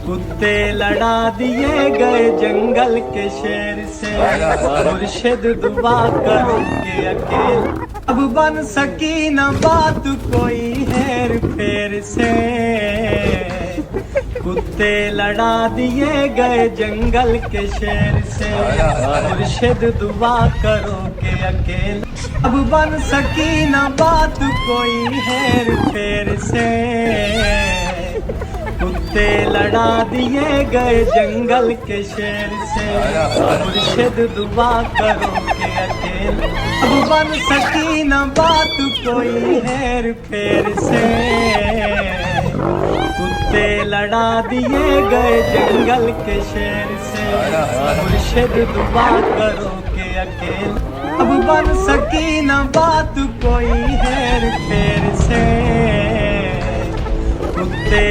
कुत्ते लड़ा दिए गए जंगल के शेर से, मुर्शिद दुआ करो के अकेले अब बन सकी न बात कोई हेर फेर से। कुत्ते लड़ा दिए गए जंगल के शेर से, मुर्शिद दुआ करो के अकेले अब बन सकी न बात कोई हेर फेर से। कुत्ते लड़ा दिए गए जंगल के शेर से, मुर्शिद दुआ करो के अकेले अब बन सकी न बात कोई हेर फेर से। कुत्ते लड़ा दिए गए जंगल के शेर से, मुर्शिद दुआ करो के अकेले अब बन सकी न बात कोई हेर फेर से। कुत्ते